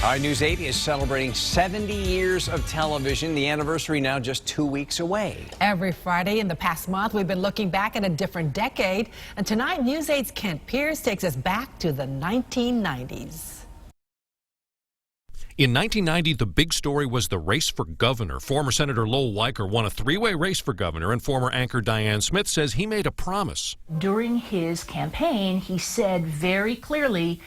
Our News 8 is celebrating 70 years of television, the anniversary now just 2 weeks away. Every Friday in the past month, we've been looking back at a different decade. And tonight, News 8's Kent Pierce takes us back to the 1990s. In 1990, the big story was the race for governor. Former Senator Lowell Weicker won a three-way race for governor, and former anchor Diane Smith says he made a promise. During his campaign, he said very clearly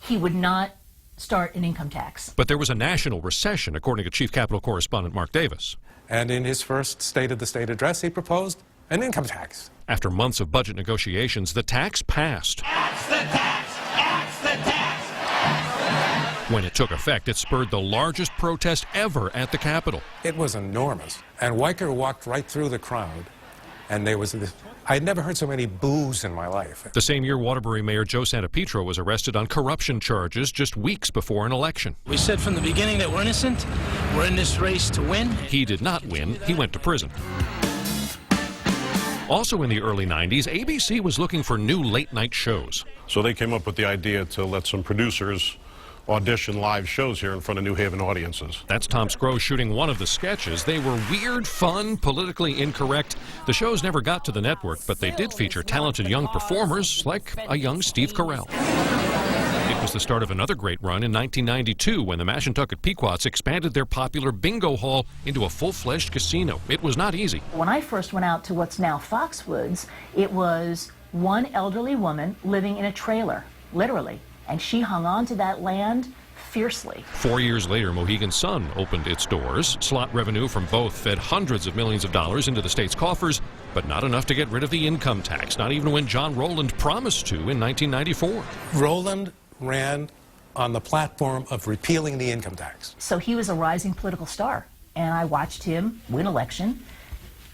he would not start an income tax. But there was a national recession, according to Chief Capitol correspondent Mark Davis. And in his first State of the State address, he proposed an income tax. After months of budget negotiations, the tax passed. Axe the tax! Axe the tax! When it took effect, it spurred the largest protest ever at the Capitol. It was enormous. And Weicker walked right through the crowd, and there was this. I had never heard so many boos in my life. The same year, Waterbury Mayor Joe Santipetro was arrested on corruption charges just weeks before an election. We said from the beginning that we're innocent. We're in this race to win. He did not win. He went to prison. Also in the early 90s, ABC was looking for new late-night shows. So they came up with the idea to let some producers audition live shows here in front of New Haven audiences. That's Tom Scroo shooting one of the sketches. They were weird, fun, politically incorrect. The shows never got to the network, but they did feature talented young performers like a young Steve Carell. It was the start of another great run in 1992 when the Mashantucket Pequots expanded their popular bingo hall into a full-fledged casino. It was not easy. When I first went out to what's now Foxwoods, it was one elderly woman living in a trailer, literally. And she hung on to that land fiercely. 4 years later, Mohegan Sun opened its doors. Slot revenue from both fed hundreds of millions of dollars into the state's coffers, but not enough to get rid of the income tax, not even when John Roland promised to in 1994. Roland ran on the platform of repealing the income tax. So he was a rising political star, and I watched him win election.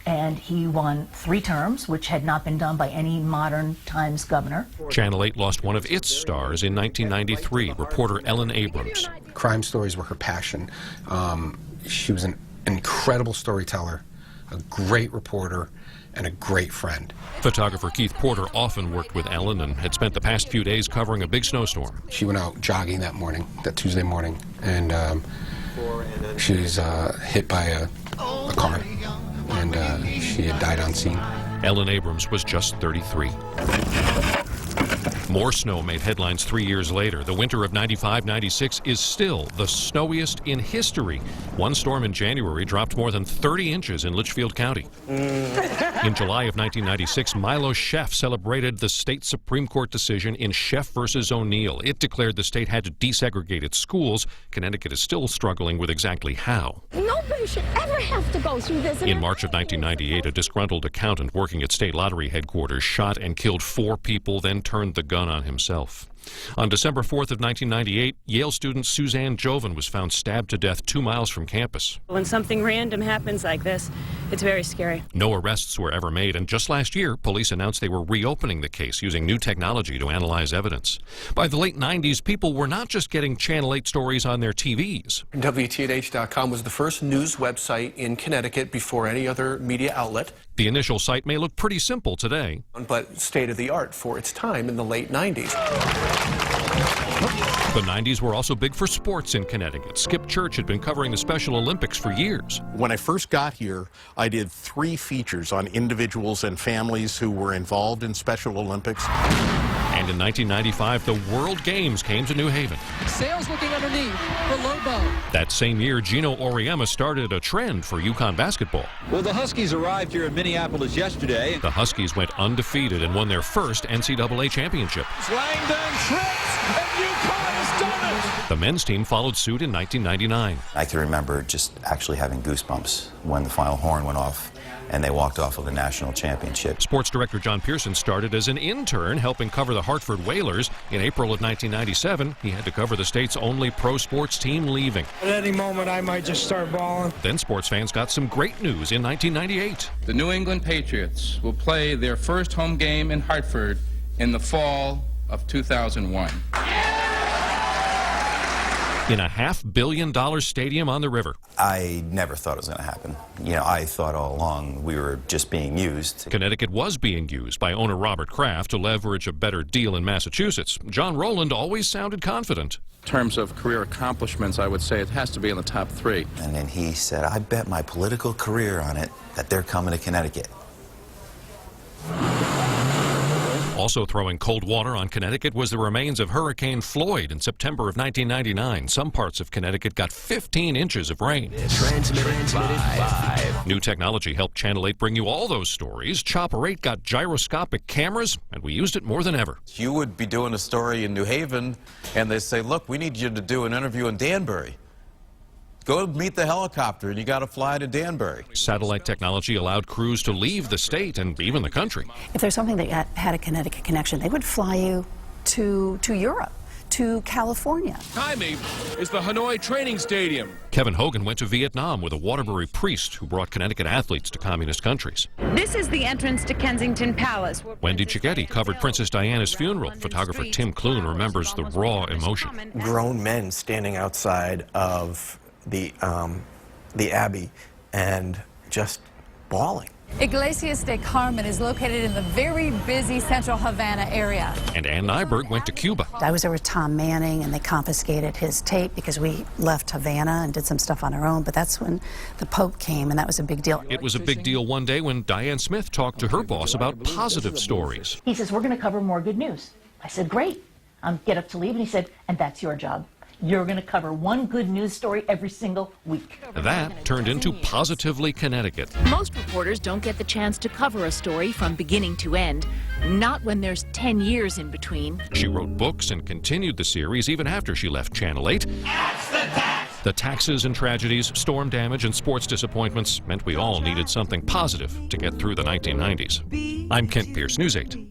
And he won 3 terms, which had not been done by any modern times governor. Channel 8 lost one of its stars in 1993, reporter Elenee Abrams. Crime stories were her passion. She was an incredible storyteller, a great reporter, and a great friend. Photographer Keith Porter often worked with Ellen and had spent the past few days covering a big snowstorm. She went out jogging that morning, that Tuesday morning, and she was hit by a car. And she had died on scene. Ellen Abrams was just 33. More snow made headlines 3 years later. The winter of 95-96 is still the snowiest in history. One storm in January dropped more than 30 inches in Litchfield County. In July of 1996, Milo Sheff celebrated the state Supreme Court decision in Sheff versus O'Neill. It declared the state had to desegregate its schools. Connecticut is still struggling with exactly how. Nobody should ever have to go through this. In March of 1998, a disgruntled accountant working at state lottery headquarters shot and killed 4 people, then turned the gun on himself. On December 4th of 1998, Yale student Suzanne Joan was found stabbed to death 2 miles from campus. When something random happens like this, it's very scary. No arrests were ever made, and just last year, police announced they were reopening the case using new technology to analyze evidence. By the late 90s, people were not just getting Channel 8 stories on their TVs. WTNH.com was the first news website in Connecticut before any other media outlet. The initial site may look pretty simple today, but state-of-the-art for its time in the late 90s. The 90s were also big for sports in Connecticut. Skip Church had been covering the Special Olympics for years. When I first got here, I did 3 features on individuals and families who were involved in Special Olympics. And in 1995, the World Games came to New Haven. Sails looking underneath for Lobo. That same year, Gino Auriemma started a trend for UConn basketball. Well, the Huskies arrived here in Minneapolis yesterday. The Huskies went undefeated and won their first NCAA championship. Langdon trips, and UConn has done it! The men's team followed suit in 1999. I can remember just actually having goosebumps when the final horn went off and they walked off with the national championship. Sports director John Pearson started as an intern helping cover the Hartford Whalers. In April of 1997, he had to cover the state's only pro sports team leaving. At any moment, I might just start balling. Then sports fans got some great news in 1998. The New England Patriots will play their first home game in Hartford in the fall of 2001. In a $500 million stadium on the river. I never thought it was going to happen. You know, I thought all along we were just being used. Connecticut was being used by owner Robert Kraft to leverage a better deal in Massachusetts. John Roland always sounded confident. terms of career accomplishments, I would say it has to be in the top 3. And then he said, I bet my political career on it that they're coming to Connecticut. Also throwing cold water on Connecticut was the remains of Hurricane Floyd in September of 1999. Some parts of Connecticut got 15 inches of rain. Transmitted live. New technology helped Channel 8 bring you all those stories. Chopper 8 got gyroscopic cameras, and we used it more than ever. You would be doing a story in New Haven, and they say, look, we need you to do an interview in Danbury. Go meet the helicopter, and you got to fly to Danbury. Satellite technology allowed crews to leave the state and even the country. If there's something that had a Connecticut connection, they would fly you to Europe, to California. Behind me is the Hanoi Training Stadium. Kevin Hogan went to Vietnam with a Waterbury priest who brought Connecticut athletes to communist countries. This is the entrance to Kensington Palace. Wendy Cicchetti covered Princess Diana's funeral. Photographer Tim Clune remembers the raw emotion. Grown men standing outside of the Abbey and just bawling. Iglesias de Carmen is located in the very busy central Havana area. And Ann Nyberg went to Cuba. I was there with Tom Manning, and they confiscated his tape because we left Havana and did some stuff on our own, but that's when the Pope came, and that was a big deal. It was a big deal one day when Diane Smith talked to her boss about positive stories. He says, we're going to cover more good news. I said, great. Get up to leave, and he said, and that's your job. You're going to cover one good news story every single week. That turned into Positively Connecticut. Most reporters don't get the chance to cover a story from beginning to end, not when there's 10 years in between. She wrote books and continued the series even after she left Channel 8. The taxes and tragedies, storm damage, and sports disappointments meant we all needed something positive to get through the 1990s. I'm Kent Pierce, News 8.